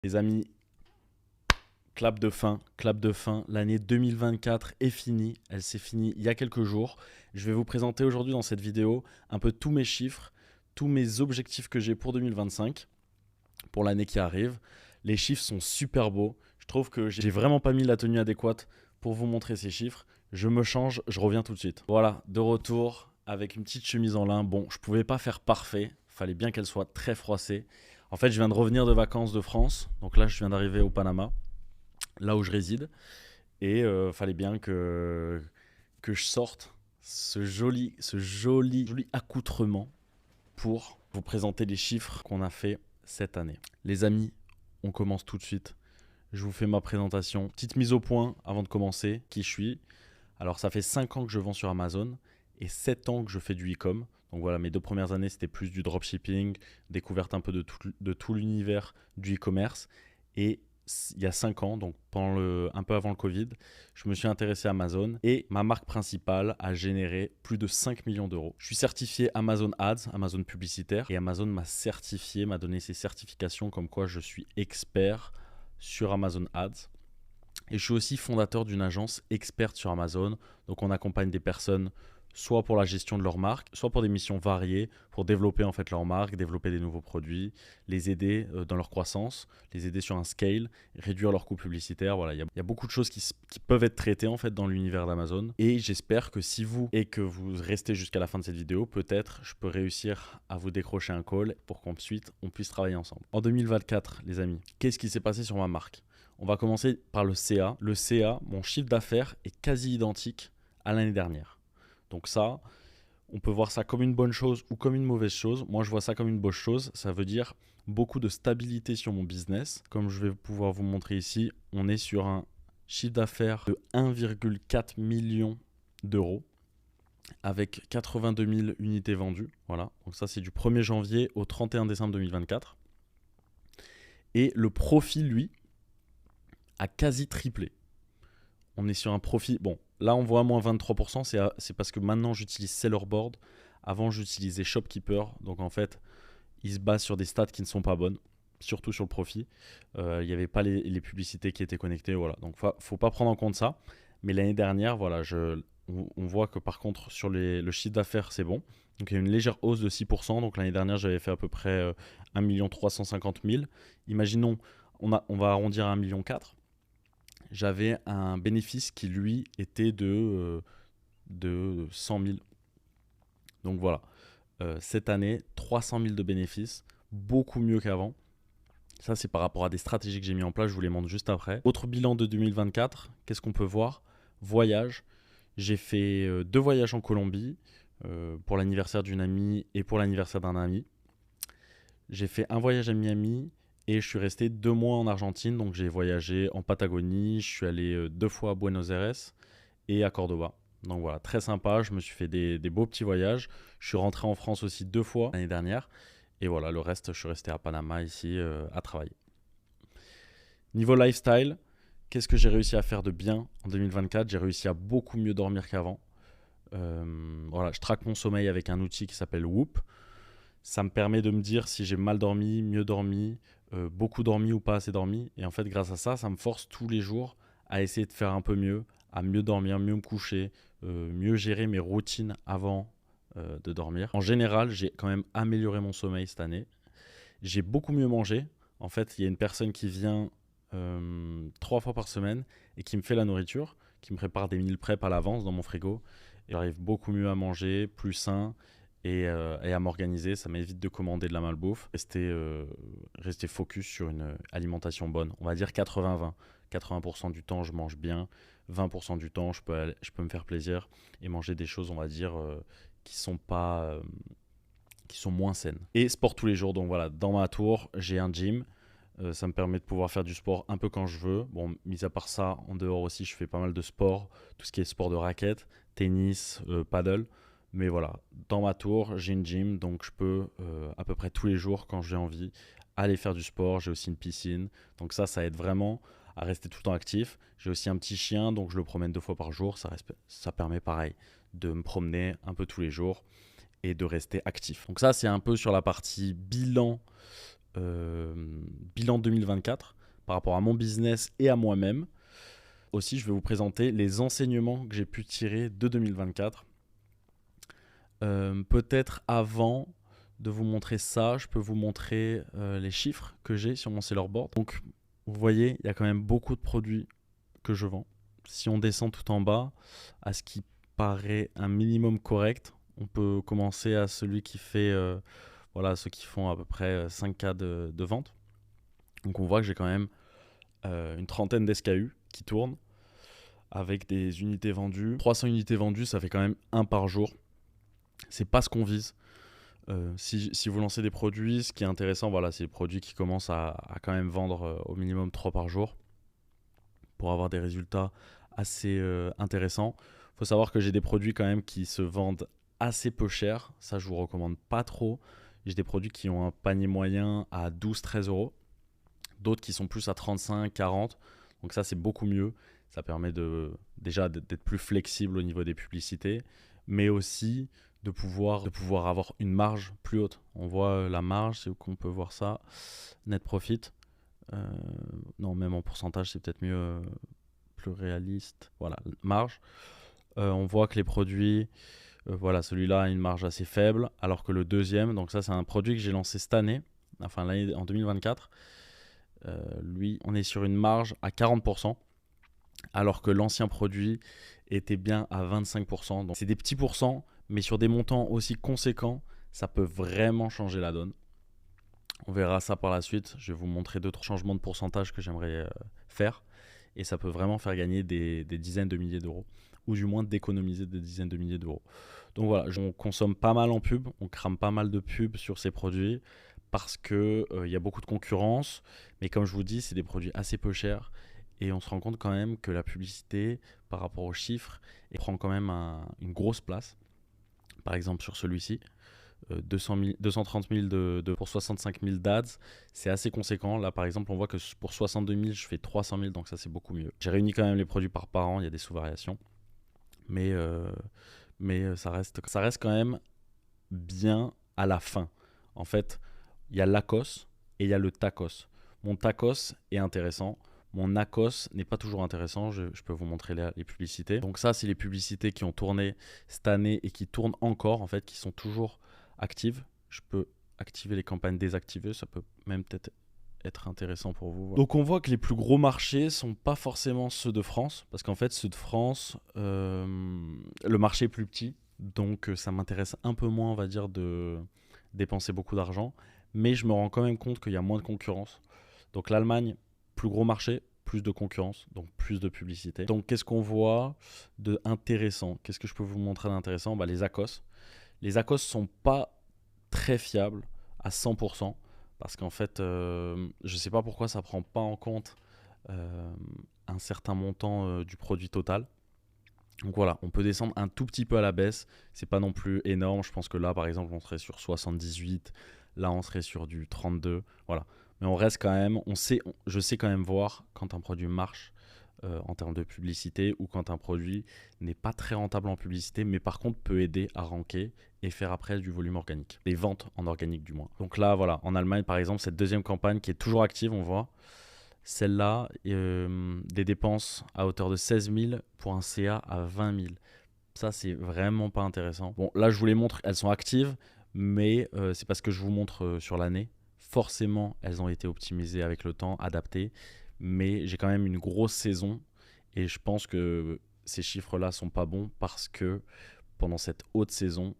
Les amis, clap de fin. L'année 2024 est finie. Elle s'est finie il y a quelques jours. Je vais vous présenter aujourd'hui dans cette vidéo un peu tous mes chiffres, tous mes objectifs que j'ai pour 2025, pour l'année qui arrive. Les chiffres sont super beaux. Je trouve que j'ai vraiment pas mis la tenue adéquate pour vous montrer ces chiffres. Je me change, je reviens tout de suite. Voilà, de retour avec une petite chemise en lin. Bon, je pouvais pas faire parfait. Fallait bien qu'elle soit très froissée. En fait, je viens de revenir de vacances de France. Donc là, je viens d'arriver au Panama, là où je réside. Et fallait bien que je sorte ce joli accoutrement pour vous présenter les chiffres qu'on a fait cette année. Les amis, on commence tout de suite. Je vous fais ma présentation. Petite mise au point avant de commencer. Qui je suis? Alors, ça fait 5 ans que je vends sur Amazon et 7 ans que je fais du e-com. Donc voilà, mes 2 premières années, c'était plus du dropshipping, découverte un peu de tout l'univers du e-commerce. Et il y a 5 ans, donc un peu avant le Covid, je me suis intéressé à Amazon et ma marque principale a généré plus de 5 millions d'euros. Je suis certifié Amazon Ads, Amazon publicitaire, et Amazon m'a certifié, m'a donné ses certifications comme quoi je suis expert sur Amazon Ads. Et je suis aussi fondateur d'une agence experte sur Amazon. Donc on accompagne des personnes soit pour la gestion de leur marque, soit pour des missions variées, pour développer en fait leur marque, développer des nouveaux produits, les aider dans leur croissance, les aider sur un scale, réduire leurs coûts publicitaires. Voilà, il y a beaucoup de choses qui peuvent être traitées en fait dans l'univers d'Amazon. Et j'espère que si vous restez jusqu'à la fin de cette vidéo, peut-être je peux réussir à vous décrocher un call pour qu'ensuite on puisse travailler ensemble. En 2024, les amis, qu'est-ce qui s'est passé sur ma marque? On va commencer par le CA. Le CA, mon chiffre d'affaires est quasi identique à l'année dernière. Donc ça, on peut voir ça comme une bonne chose ou comme une mauvaise chose. Moi, je vois ça comme une bonne chose. Ça veut dire beaucoup de stabilité sur mon business. Comme je vais pouvoir vous montrer ici, on est sur un chiffre d'affaires de 1,4 million d'euros avec 82 000 unités vendues. Voilà. Donc ça, c'est du 1er janvier au 31 décembre 2024. Et le profit, lui, a quasi triplé. On est sur un profit. Bon, là, on voit moins 23%. C'est parce que maintenant, j'utilise Sellerboard. Avant, j'utilisais Shopkeeper. Donc, en fait, il se base sur des stats qui ne sont pas bonnes, surtout sur le profit. Il n'y avait pas les publicités qui étaient connectées. Voilà. Donc, il ne faut pas prendre en compte ça. Mais l'année dernière, voilà, on voit que par contre, sur le chiffre d'affaires, c'est bon. Donc, il y a une légère hausse de 6%. Donc, l'année dernière, j'avais fait à peu près 1 350 000. Imaginons, on va arrondir à 1,4 million. J'avais un bénéfice qui, lui, était de 100 000. Donc voilà, cette année, 300 000 de bénéfices, beaucoup mieux qu'avant. Ça, c'est par rapport à des stratégies que j'ai mis en place, je vous les montre juste après. Autre bilan de 2024, qu'est-ce qu'on peut voir? Voyage. J'ai fait 2 voyages en Colombie, pour l'anniversaire d'une amie et pour l'anniversaire d'un ami. J'ai fait un voyage à Miami et je suis resté 2 mois en Argentine. Donc j'ai voyagé en Patagonie, je suis allé 2 fois à Buenos Aires et à Cordoba. Donc voilà, très sympa, je me suis fait des beaux petits voyages. Je suis rentré en France aussi 2 fois l'année dernière. Et voilà, le reste, je suis resté à Panama ici à travailler. Niveau lifestyle, qu'est-ce que j'ai réussi à faire de bien en 2024? J'ai réussi à beaucoup mieux dormir qu'avant. Voilà, je traque mon sommeil avec un outil qui s'appelle Whoop. Ça me permet de me dire si j'ai mal dormi, mieux dormi, beaucoup dormi ou pas assez dormi. Et en fait, grâce à ça, ça me force tous les jours à essayer de faire un peu mieux, à mieux dormir, mieux me coucher, mieux gérer mes routines avant de dormir. En général, j'ai quand même amélioré mon sommeil cette année. J'ai beaucoup mieux mangé. En fait, il y a une personne qui vient 3 fois par semaine et qui me fait la nourriture, qui me prépare des meal prep à l'avance dans mon frigo. Et j'arrive beaucoup mieux à manger, plus sain et à m'organiser. Ça m'évite de commander de la malbouffe. Rester focus sur une alimentation bonne. On va dire 80-20. 80% du temps, je mange bien. 20% du temps, je peux me faire plaisir et manger des choses, on va dire, qui sont moins saines. Et sport tous les jours. Donc voilà, dans ma tour, j'ai un gym. Ça me permet de pouvoir faire du sport un peu quand je veux. Bon, mis à part ça, en dehors aussi, je fais pas mal de sport. Tout ce qui est sport de raquette, tennis, paddle. Mais voilà, dans ma tour, j'ai une gym, donc je peux à peu près tous les jours, quand j'ai envie, aller faire du sport. J'ai aussi une piscine. Donc ça aide vraiment à rester tout le temps actif. J'ai aussi un petit chien, donc je le promène 2 fois par jour. Ça permet pareil de me promener un peu tous les jours et de rester actif. Donc ça, c'est un peu sur la partie bilan bilan 2024 par rapport à mon business et à moi-même. Aussi, je vais vous présenter les enseignements que j'ai pu tirer de 2024. Peut-être avant de vous montrer ça, je peux vous montrer les chiffres que j'ai sur mon seller board. Donc, vous voyez, il y a quand même beaucoup de produits que je vends. Si on descend tout en bas, à ce qui paraît un minimum correct, on peut commencer à celui qui fait, ceux qui font à peu près 5K de vente. Donc, on voit que j'ai quand même une trentaine d'SKU qui tournent avec des unités vendues. 300 unités vendues, ça fait quand même un par jour. C'est pas ce qu'on vise. Si vous lancez des produits, ce qui est intéressant, c'est les produits qui commencent à quand même vendre au minimum 3 par jour pour avoir des résultats assez intéressants. Il faut savoir que j'ai des produits quand même qui se vendent assez peu cher. Ça, je vous recommande pas trop. J'ai des produits qui ont un panier moyen à 12-13 euros. D'autres qui sont plus à 35, 40. Donc ça, c'est beaucoup mieux. Ça permet déjà d'être plus flexible au niveau des publicités, mais aussi de pouvoir avoir une marge plus haute. On voit la marge, c'est où qu'on peut voir ça. Net profit. Non, même en pourcentage, c'est peut-être mieux, plus réaliste. Voilà, marge. On voit que les produits, celui-là a une marge assez faible, alors que le deuxième, donc ça c'est un produit que j'ai lancé cette année, enfin l'année en 2024. Lui, on est sur une marge à 40%, alors que l'ancien produit était bien à 25%. Donc c'est des petits pourcents, mais sur des montants aussi conséquents, ça peut vraiment changer la donne. On verra ça par la suite. Je vais vous montrer d'autres changements de pourcentage que j'aimerais faire. Et ça peut vraiment faire gagner des dizaines de milliers d'euros. Ou du moins d'économiser des dizaines de milliers d'euros. Donc voilà, on consomme pas mal en pub. On crame pas mal de pubs sur ces produits parce qu'il y a beaucoup de concurrence. Mais comme je vous dis, c'est des produits assez peu chers. Et on se rend compte quand même que la publicité, par rapport aux chiffres, prend quand même une grosse place. Par exemple, sur celui-ci, 230 000 pour 65 000 d'ads, c'est assez conséquent. Là, par exemple, on voit que pour 62 000, je fais 300 000, donc ça, c'est beaucoup mieux. J'ai réuni quand même les produits par an, il y a des sous-variations. Mais ça reste quand même bien à la fin. En fait, il y a l'ACOS et il y a le TACOS. Mon TACOS est intéressant. Mon ACOS n'est pas toujours intéressant. Je peux vous montrer les publicités. Donc ça, c'est les publicités qui ont tourné cette année et qui tournent encore, en fait, qui sont toujours actives. Je peux activer les campagnes désactivées. Ça peut même peut-être être intéressant pour vous. Donc on voit que les plus gros marchés sont pas forcément ceux de France, parce qu'en fait, ceux de France, le marché est plus petit. Donc ça m'intéresse un peu moins, on va dire, de dépenser beaucoup d'argent. Mais je me rends quand même compte qu'il y a moins de concurrence. Donc l'Allemagne, plus gros marché, plus de concurrence, donc plus de publicité. Donc qu'est-ce qu'on voit de intéressant? Qu'est-ce que je peux vous montrer d'intéressant? Les ACOS. Les ACOS sont pas très fiables à 100%, parce qu'en fait, je sais pas pourquoi ça prend pas en compte un certain montant du produit total. Donc voilà, on peut descendre un tout petit peu à la baisse. C'est pas non plus énorme. Je pense que là, par exemple, on serait sur 78. Là, on serait sur du 32. Voilà. Mais on reste quand même, je sais quand même voir quand un produit marche en termes de publicité ou quand un produit n'est pas très rentable en publicité, mais par contre peut aider à ranker et faire après du volume organique. Les ventes en organique du moins. Donc là, voilà, en Allemagne, par exemple, cette deuxième campagne qui est toujours active, on voit. Celle-là, des dépenses à hauteur de 16 000 pour un CA à 20 000. Ça, c'est vraiment pas intéressant. Bon, là, je vous les montre, elles sont actives, mais c'est parce que je vous montre sur l'année. Forcément, elles ont été optimisées avec le temps, adaptées, mais j'ai quand même une grosse saison et je pense que ces chiffres-là sont pas bons parce que pendant cette haute saison,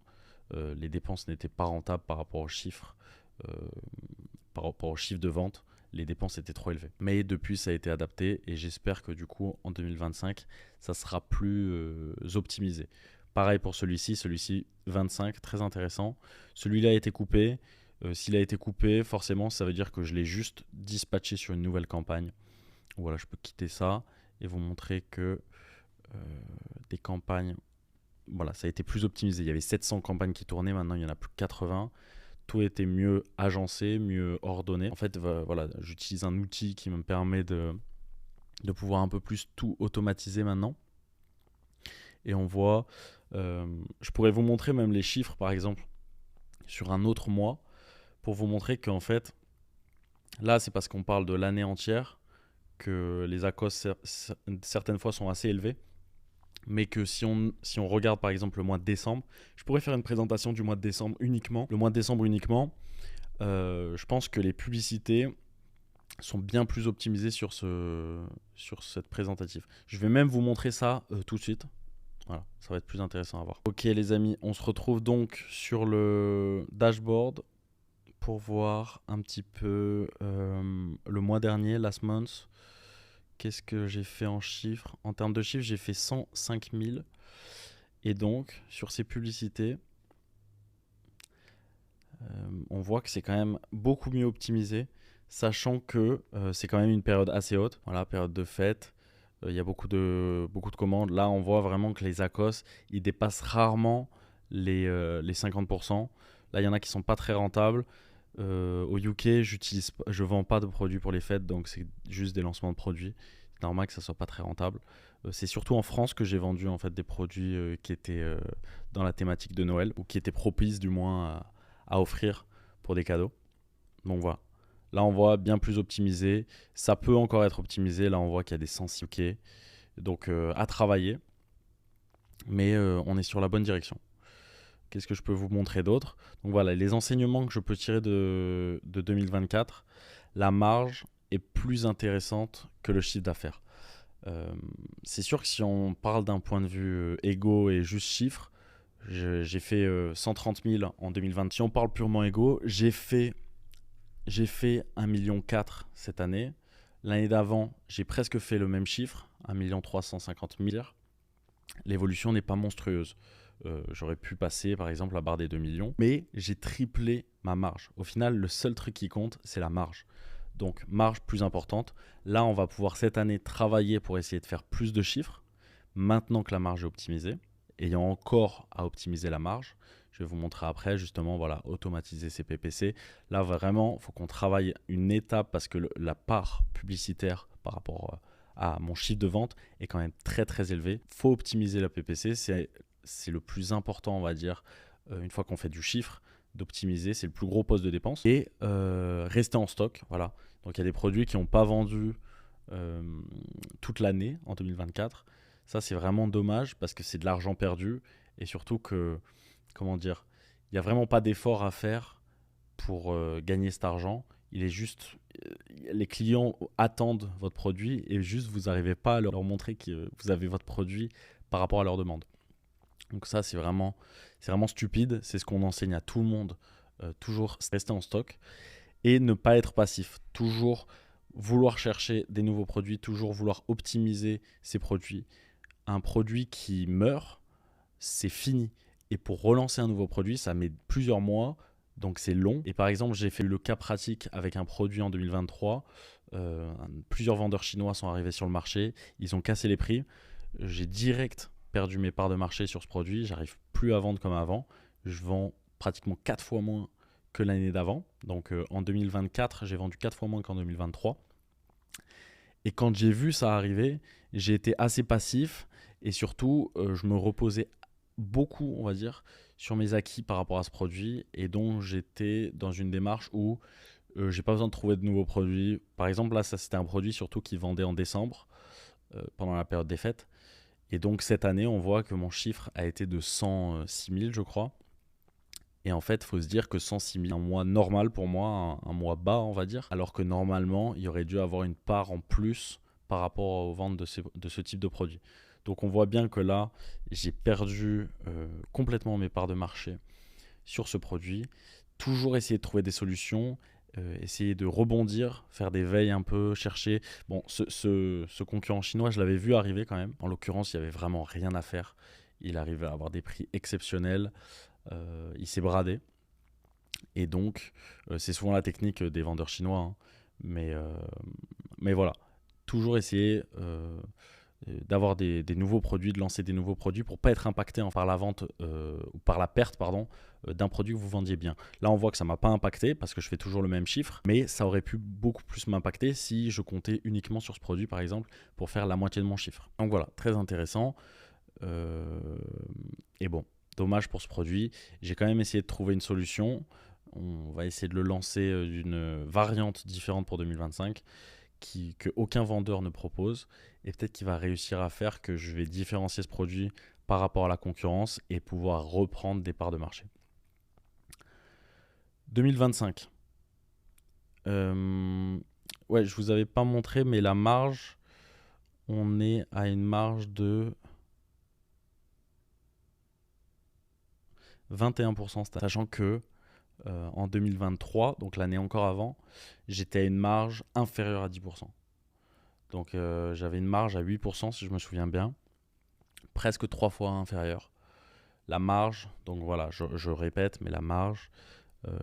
les dépenses n'étaient pas rentables par rapport aux chiffres, de vente. Les dépenses étaient trop élevées. Mais depuis, ça a été adapté et j'espère que du coup, en 2025, ça sera plus optimisé. Pareil pour celui-ci 25, très intéressant. Celui-là a été coupé. S'il a été coupé, forcément, ça veut dire que je l'ai juste dispatché sur une nouvelle campagne. Voilà, je peux quitter ça et vous montrer que des campagnes, voilà, ça a été plus optimisé. Il y avait 700 campagnes qui tournaient, maintenant il y en a plus que 80. Tout était mieux agencé, mieux ordonné. En fait, voilà, j'utilise un outil qui me permet de pouvoir un peu plus tout automatiser maintenant. Et on voit, je pourrais vous montrer même les chiffres, par exemple, sur un autre mois, pour vous montrer qu'en fait, Là, c'est parce qu'on parle de l'année entière que les ACOS certaines fois sont assez élevés. Mais que si on regarde par exemple le mois de décembre, je pourrais faire une présentation du mois de décembre uniquement. Le mois de décembre uniquement, je pense que les publicités sont bien plus optimisées sur cette présentative. Je vais même vous montrer ça tout de suite. Voilà, ça va être plus intéressant à voir. Ok les amis, on se retrouve donc sur le dashboard pour voir un petit peu le mois dernier, last month. Qu'est-ce que j'ai fait en chiffres? En termes de chiffres, j'ai fait 105 000. Et donc, sur ces publicités, on voit que c'est quand même beaucoup mieux optimisé, sachant que c'est quand même une période assez haute. Voilà, période de fête. Il y a beaucoup de commandes. Là, on voit vraiment que les ACOS, ils dépassent rarement les 50%. Là, il y en a qui sont pas très rentables. Au UK, je vends pas de produits pour les fêtes, donc c'est juste des lancements de produits. C'est normal que ça soit pas très rentable. C'est surtout en France que j'ai vendu en fait des produits qui étaient dans la thématique de Noël ou qui étaient propices du moins à offrir pour des cadeaux. Donc voilà. Là, on voit bien plus optimisé. Ça peut encore être optimisé. Là, on voit qu'il y a des sens UK. Donc à travailler. Mais on est sur la bonne direction. Qu'est-ce que je peux vous montrer d'autre? Donc voilà, les enseignements que je peux tirer de 2024. La marge est plus intéressante que le chiffre d'affaires. C'est sûr que si on parle d'un point de vue égo et juste chiffre, j'ai fait 130 000 en 2020. Si on parle purement égo, j'ai fait 1,4 million cette année. L'année d'avant, j'ai presque fait le même chiffre, 1,350 000. L'évolution n'est pas monstrueuse. J'aurais pu passer par exemple la barre des 2 millions, mais j'ai triplé ma marge. Au final, le seul truc qui compte, c'est la marge. Donc marge plus importante. Là, on va pouvoir cette année travailler pour essayer de faire plus de chiffres, maintenant que la marge est optimisée. Ayant encore à optimiser la marge, je vais vous montrer après justement, voilà, automatiser ces PPC. Là, vraiment, il faut qu'on travaille une étape parce que la part publicitaire par rapport à mon chiffre de vente est quand même très très élevé. Il faut optimiser la PPC, c'est le plus important, on va dire, une fois qu'on fait du chiffre, d'optimiser, c'est le plus gros poste de dépense. Et rester en stock, voilà. Donc il y a des produits qui n'ont pas vendu toute l'année en 2024. Ça, c'est vraiment dommage parce que c'est de l'argent perdu et surtout que, comment dire, il n'y a vraiment pas d'effort à faire pour gagner cet argent. Il est juste, les clients attendent votre produit et juste vous n'arrivez pas à leur montrer que vous avez votre produit par rapport à leur demande. Donc ça, c'est vraiment stupide. C'est ce qu'on enseigne à tout le monde. Toujours rester en stock et ne pas être passif. Toujours vouloir chercher des nouveaux produits, toujours vouloir optimiser ses produits. Un produit qui meurt, c'est fini. Et pour relancer un nouveau produit, ça met plusieurs mois, donc c'est long. Et par exemple, j'ai fait le cas pratique avec un produit en 2023. Plusieurs vendeurs chinois sont arrivés sur le marché, ils ont cassé les prix. J'ai direct perdu mes parts de marché sur ce produit, j'arrive plus à vendre comme avant. Je vends pratiquement 4 fois moins que l'année d'avant. Donc en 2024, j'ai vendu 4 fois moins qu'en 2023. Et quand j'ai vu ça arriver, j'ai été assez passif et surtout, je me reposais beaucoup, on va dire, sur mes acquis par rapport à ce produit et donc j'étais dans une démarche où j'ai pas besoin de trouver de nouveaux produits. Par exemple, là, ça c'était un produit surtout qui vendait en décembre pendant la période des fêtes. Et donc cette année, on voit que mon chiffre a été de 106 000, je crois. Et en fait, il faut se dire que 106 000, un mois normal pour moi, un mois bas, on va dire, alors que normalement, il y aurait dû avoir une part en plus par rapport aux ventes de ce type de produit. Donc on voit bien que là, j'ai perdu complètement mes parts de marché sur ce produit. Toujours essayer de trouver des solutions, essayer de rebondir, faire des veilles un peu, chercher. Bon, ce concurrent chinois, je l'avais vu arriver quand même. En l'occurrence, il n'y avait vraiment rien à faire. Il arrivait à avoir des prix exceptionnels. Il s'est bradé. Et donc, c'est souvent la technique des vendeurs chinois. Hein. Mais voilà, toujours essayer d'avoir des nouveaux produits, de lancer des nouveaux produits pour pas être impacté par la vente ou par la perte d'un produit que vous vendiez bien. Là, on voit que ça m'a pas impacté parce que je fais toujours le même chiffre, mais ça aurait pu beaucoup plus m'impacter si je comptais uniquement sur ce produit, par exemple, pour faire la moitié de mon chiffre. Donc voilà, très intéressant. Et bon, dommage pour ce produit. J'ai quand même essayé de trouver une solution. On va essayer de le lancer d'une variante différente pour 2025 que aucun vendeur ne propose et peut-être qu'il va réussir à faire que je vais différencier ce produit par rapport à la concurrence et pouvoir reprendre des parts de marché. 2025. Ouais, je vous avais pas montré, mais la marge, on est à une marge de 21%, sachant que en 2023, donc l'année encore avant, j'étais à une marge inférieure à 10%. Donc j'avais une marge à 8% si je me souviens bien, presque 3 fois inférieure. La marge, donc voilà, je répète, mais la marge,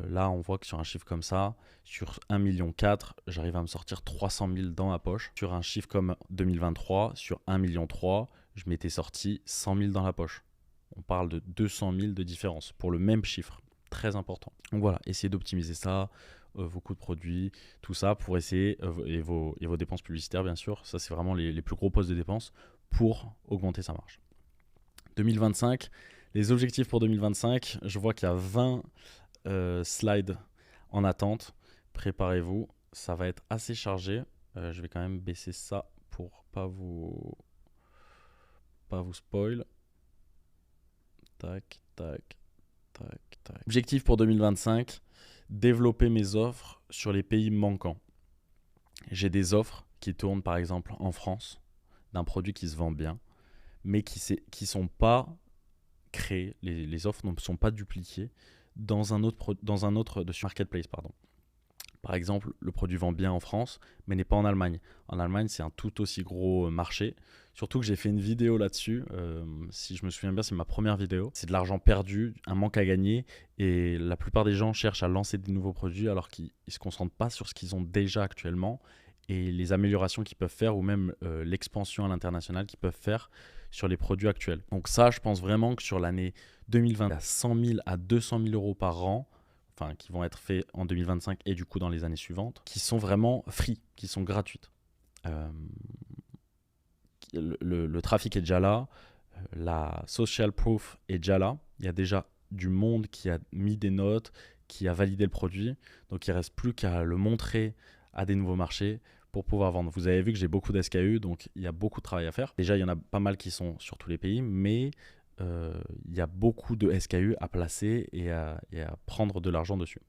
là on voit que sur un chiffre comme ça, sur 1,4 million, j'arrive à me sortir 300 000 dans ma poche. Sur un chiffre comme 2023, sur 1,3 million, je m'étais sorti 100 000 dans la poche. On parle de 200 000 de différence pour le même chiffre. Très important. Donc voilà, essayez d'optimiser ça, vos coûts de produits, tout ça pour essayer, et vos dépenses publicitaires bien sûr, ça c'est vraiment les plus gros postes de dépenses pour augmenter sa marge. 2025, les objectifs pour 2025, je vois qu'il y a 20 slides en attente. Préparez-vous, ça va être assez chargé. Je vais quand même baisser ça pour pas vous spoil. Tac, tac, tac, tac. Objectif pour 2025, développer mes offres sur les pays manquants. J'ai des offres qui tournent par exemple en France, d'un produit qui se vend bien, mais qui sont pas créées, les offres ne sont pas dupliquées dans un autre de marketplace, pardon. Par exemple, le produit vend bien en France, mais n'est pas en Allemagne. En Allemagne, c'est un tout aussi gros marché. Surtout que j'ai fait une vidéo là-dessus. Si je me souviens bien, c'est ma première vidéo. C'est de l'argent perdu, un manque à gagner. Et la plupart des gens cherchent à lancer des nouveaux produits alors qu'ils ne se concentrent pas sur ce qu'ils ont déjà actuellement et les améliorations qu'ils peuvent faire ou même l'expansion à l'international qu'ils peuvent faire sur les produits actuels. Donc ça, je pense vraiment que sur l'année 2020, à 100 000 à 200 000 euros par an, enfin qui vont être faits en 2025 et du coup dans les années suivantes, qui sont vraiment free, qui sont gratuites. Le trafic est déjà là, la social proof est déjà là, il y a déjà du monde qui a mis des notes, qui a validé le produit, donc il ne reste plus qu'à le montrer à des nouveaux marchés pour pouvoir vendre. Vous avez vu que j'ai beaucoup d'SKU, donc il y a beaucoup de travail à faire. Déjà, il y en a pas mal qui sont sur tous les pays, mais il y a beaucoup de SKU à placer et à prendre de l'argent dessus.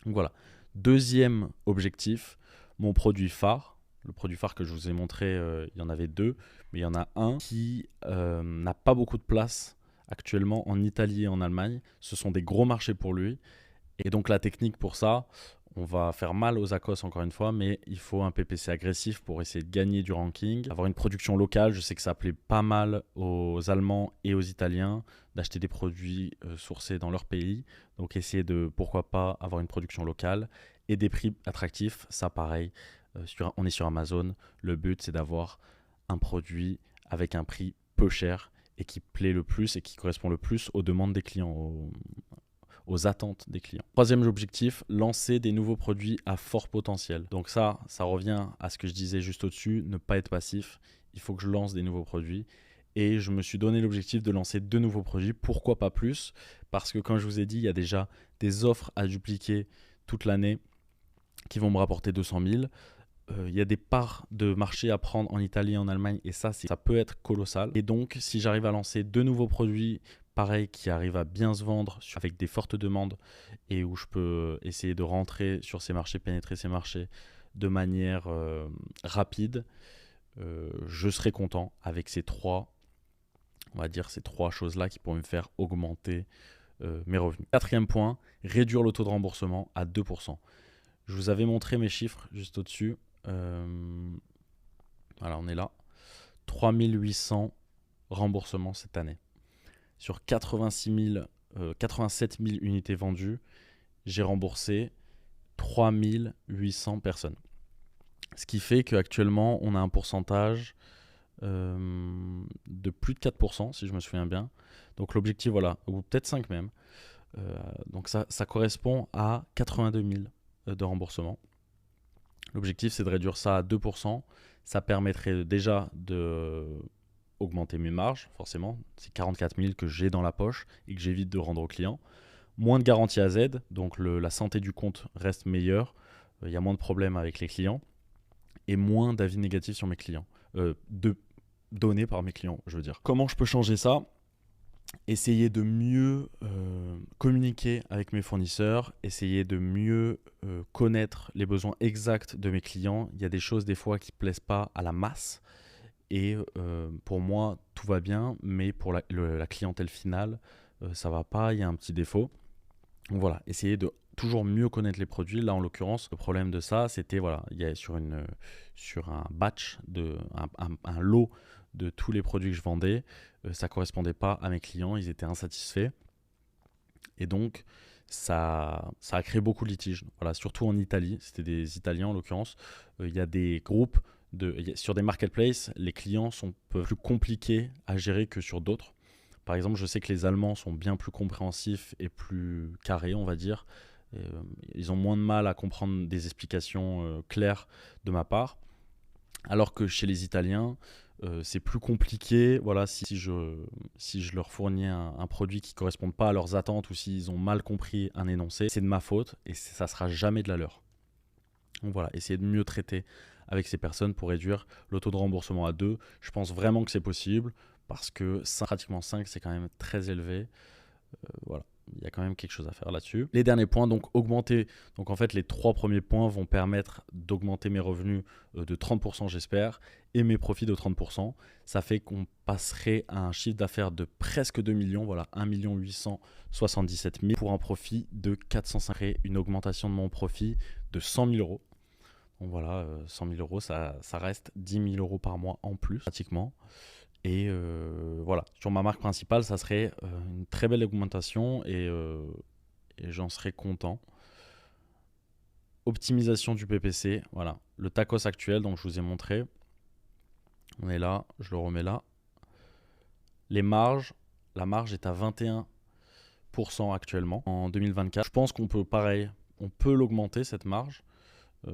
Donc voilà. Deuxième objectif, mon produit phare. Le produit phare que je vous ai montré, il y en avait deux, mais il y en a un qui n'a pas beaucoup de place actuellement en Italie et en Allemagne. Ce sont des gros marchés pour lui. Et donc la technique pour ça, on va faire mal aux ACOS encore une fois, mais il faut un PPC agressif pour essayer de gagner du ranking. Avoir une production locale, je sais que ça plaît pas mal aux Allemands et aux Italiens d'acheter des produits sourcés dans leur pays. Donc essayer de, pourquoi pas, avoir une production locale et des prix attractifs. Ça pareil, on est sur Amazon. Le but c'est d'avoir un produit avec un prix peu cher et qui plaît le plus et qui correspond le plus aux demandes des clients, aux attentes des clients. Troisième objectif, lancer des nouveaux produits à fort potentiel. Donc ça revient à ce que je disais juste au-dessus, ne pas être passif. Il faut que je lance des nouveaux produits. Et je me suis donné l'objectif de lancer 2 nouveaux produits. Pourquoi pas plus? Parce que comme je vous ai dit, il y a déjà des offres à dupliquer toute l'année qui vont me rapporter 200 000. Il y a des parts de marché à prendre en Italie et en Allemagne et ça peut être colossal. Et donc, si j'arrive à lancer 2 nouveaux produits, pareil, qui arrivent à bien se vendre avec des fortes demandes et où je peux essayer de rentrer sur ces marchés, pénétrer ces marchés de manière rapide, je serai content avec ces trois choses-là qui pourraient me faire augmenter mes revenus. Quatrième point, réduire le taux de remboursement à 2%. Je vous avais montré mes chiffres juste au-dessus. Voilà, on est là. 3800 remboursements cette année. Sur 87 000 unités vendues, j'ai remboursé 3800 personnes. Ce qui fait qu'actuellement, on a un pourcentage de plus de 4%, si je me souviens bien. Donc l'objectif, voilà, ou peut-être 5 même. Donc ça correspond à 82 000 de remboursement. L'objectif, c'est de réduire ça à 2%. Ça permettrait déjà d'augmenter mes marges, forcément. C'est 44 000 que j'ai dans la poche et que j'évite de rendre aux clients. moins de garantie à Z, donc la santé du compte reste meilleure, il y a moins de problèmes avec les clients, et moins d'avis négatifs sur mes clients, donnés par mes clients, je veux dire. Comment je peux changer ça ? Essayer de mieux communiquer avec mes fournisseurs, essayer de mieux connaître les besoins exacts de mes clients. Il y a des choses des fois qui ne plaisent pas à la masse, et pour moi tout va bien, mais pour la clientèle finale ça va pas, il y a un petit défaut. Donc voilà, essayer de toujours mieux connaître les produits. Là en l'occurrence, le problème de ça, c'était voilà, il y a sur un batch, un lot de tous les produits que je vendais, ça correspondait pas à mes clients, ils étaient insatisfaits. Et donc ça a créé beaucoup de litiges. Voilà, surtout en Italie, c'était des Italiens en l'occurrence. Il y a des groupes sur des marketplaces, les clients sont plus compliqués à gérer que sur d'autres. Par exemple, je sais que les Allemands sont bien plus compréhensifs et plus carrés, on va dire. Ils ont moins de mal à comprendre des explications claires de ma part. Alors que chez les Italiens, c'est plus compliqué. Voilà, si je leur fournis un produit qui ne correspond pas à leurs attentes ou s'ils ont mal compris un énoncé, c'est de ma faute et ça ne sera jamais de la leur. Donc voilà, essayer de mieux traiter avec ces personnes pour réduire le taux de remboursement à 2. Je pense vraiment que c'est possible parce que pratiquement 5, c'est quand même très élevé. Voilà, il y a quand même quelque chose à faire là-dessus. Les derniers points, donc augmenter. Donc en fait, les 3 premiers points vont permettre d'augmenter mes revenus de 30%, j'espère, et mes profits de 30%. Ça fait qu'on passerait à un chiffre d'affaires de presque 2 millions, voilà, 1 877 000 pour un profit de 405 000, une augmentation de mon profit de 100 000 euros. Donc voilà, 100 000 euros, ça reste 10 000 euros par mois en plus, pratiquement. Et voilà, sur ma marque principale, ça serait une très belle augmentation et j'en serais content. Optimisation du PPC, voilà. Le tacos actuel, donc je vous ai montré. On est là, je le remets là. Les marges, la marge est à 21% actuellement en 2024. Je pense qu'on peut, pareil, on peut l'augmenter cette marge.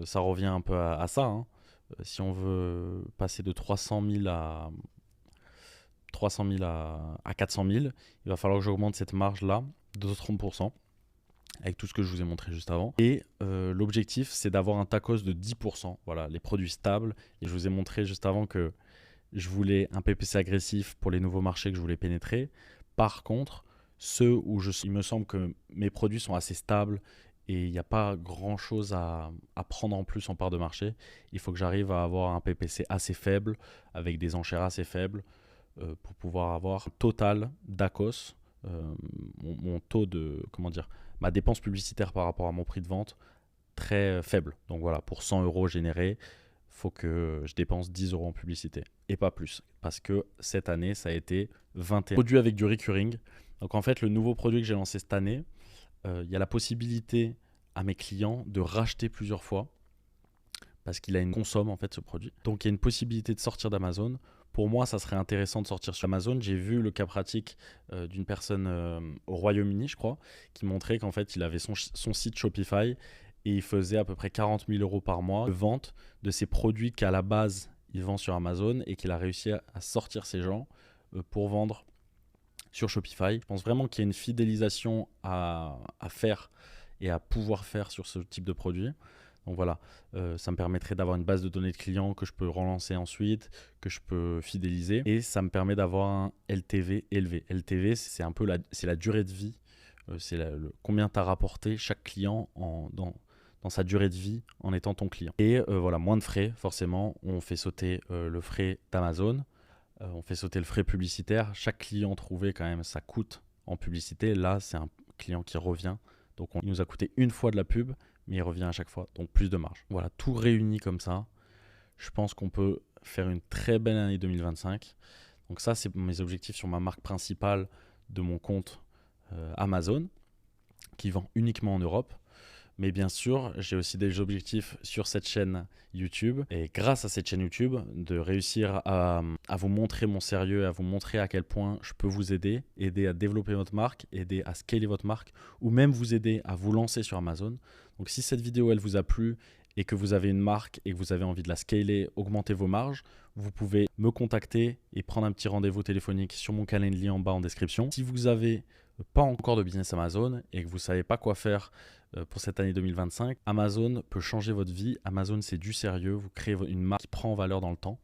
Ça revient un peu à ça. Hein. Si on veut passer de 300 000 à 400 000, il va falloir que j'augmente cette marge-là de 30%, avec tout ce que je vous ai montré juste avant. Et l'objectif, c'est d'avoir un tacos de 10%. Voilà, les produits stables. Et je vous ai montré juste avant que je voulais un PPC agressif pour les nouveaux marchés que je voulais pénétrer. Par contre, ceux où il me semble que mes produits sont assez stables et il n'y a pas grand-chose à prendre en plus en part de marché, il faut que j'arrive à avoir un PPC assez faible, avec des enchères assez faibles, pour pouvoir avoir total d'ACOS, mon taux de, ma dépense publicitaire par rapport à mon prix de vente très faible. Donc voilà, pour 100 euros générés, il faut que je dépense 10 euros en publicité et pas plus, parce que cette année, ça a été 21. Produit avec du recurring. Donc en fait, le nouveau produit que j'ai lancé cette année, il y a la possibilité à mes clients de racheter plusieurs fois parce qu'il a une consomme en fait ce produit. Donc il y a une possibilité de sortir d'Amazon. Pour moi, ça serait intéressant de sortir sur Amazon. J'ai vu le cas pratique d'une personne au Royaume-Uni, je crois, qui montrait qu'en fait, il avait son site Shopify et il faisait à peu près 40 000 euros par mois de vente de ses produits qu'à la base, il vend sur Amazon et qu'il a réussi à sortir ces gens pour vendre sur Shopify. Je pense vraiment qu'il y a une fidélisation à faire et à pouvoir faire sur ce type de produit. Donc voilà, ça me permettrait d'avoir une base de données de clients que je peux relancer ensuite, que je peux fidéliser. Et ça me permet d'avoir un LTV élevé. LTV, c'est un peu la durée de vie. C'est combien tu as rapporté chaque client dans sa durée de vie en étant ton client. Et voilà, moins de frais, forcément. On fait sauter le frais d'Amazon. On fait sauter le frais publicitaire. Chaque client trouvé, quand même, ça coûte en publicité. Là, c'est un client qui revient. Donc, il nous a coûté une fois de la pub, mais il revient à chaque fois. Donc, plus de marge. Voilà, tout réuni comme ça. Je pense qu'on peut faire une très belle année 2025. Donc, ça, c'est mes objectifs sur ma marque principale de mon compte Amazon, qui vend uniquement en Europe. Mais bien sûr, j'ai aussi des objectifs sur cette chaîne YouTube. Et grâce à cette chaîne YouTube, de réussir à vous montrer mon sérieux, à vous montrer à quel point je peux vous aider à développer votre marque, aider à scaler votre marque, ou même vous aider à vous lancer sur Amazon. Donc si cette vidéo, elle vous a plu et que vous avez une marque et que vous avez envie de la scaler, augmenter vos marges, vous pouvez me contacter et prendre un petit rendez-vous téléphonique sur mon calendrier en bas en description. Si vous avez pas encore de business Amazon et que vous ne savez pas quoi faire pour cette année 2025, Amazon peut changer votre vie. Amazon, c'est du sérieux. Vous créez une marque qui prend en valeur dans le temps.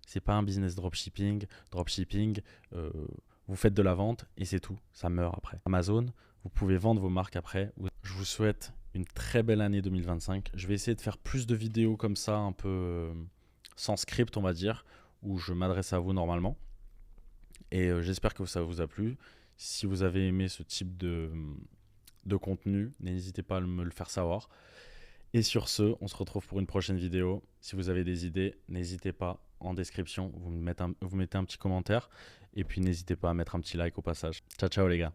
C'est pas un business dropshipping. Dropshipping, vous faites de la vente et c'est tout. Ça meurt après. Amazon, vous pouvez vendre vos marques après. Je vous souhaite une très belle année 2025. Je vais essayer de faire plus de vidéos comme ça, un peu sans script, on va dire, où je m'adresse à vous normalement. Et j'espère que ça vous a plu. Si vous avez aimé ce type de contenu, n'hésitez pas à me le faire savoir. Et sur ce, on se retrouve pour une prochaine vidéo. Si vous avez des idées, n'hésitez pas, en description, vous mettez un petit commentaire. Et puis n'hésitez pas à mettre un petit like au passage. Ciao, ciao les gars.